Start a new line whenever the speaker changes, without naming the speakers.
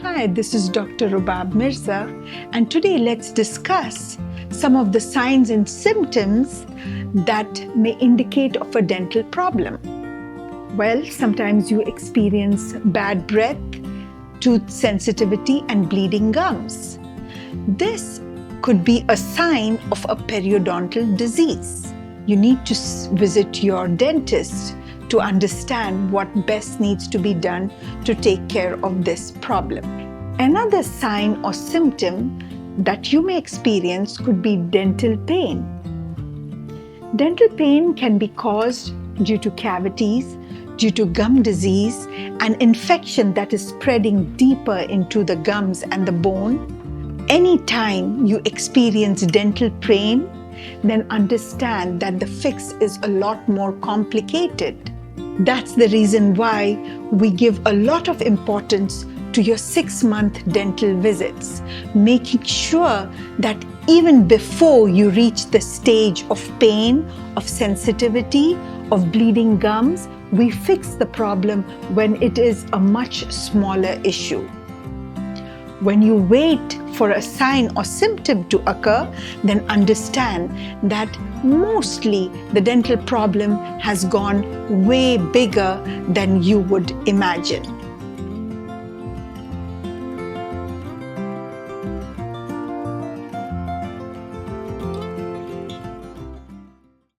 Hi, this is Dr. Rubab Mirza, and today let's discuss some of the signs and symptoms that may indicate of a dental problem. Well, sometimes you experience bad breath, tooth sensitivity, and bleeding gums. This could be a sign of a periodontal disease. You need to visit your dentist to understand what best needs to be done to take care of this problem. Another sign or symptom that you may experience could be dental pain. Dental pain can be caused due to cavities, due to gum disease, an infection that is spreading deeper into the gums and the bone. Anytime you experience dental pain, then understand that the fix is a lot more complicated. That's the reason why we give a lot of importance to your 6-month dental visits, making sure that even before you reach the stage of pain, of sensitivity, of bleeding gums, we fix the problem when it is a much smaller issue. When you wait for a sign or symptom to occur, then understand that mostly the dental problem has gone way bigger than you would imagine.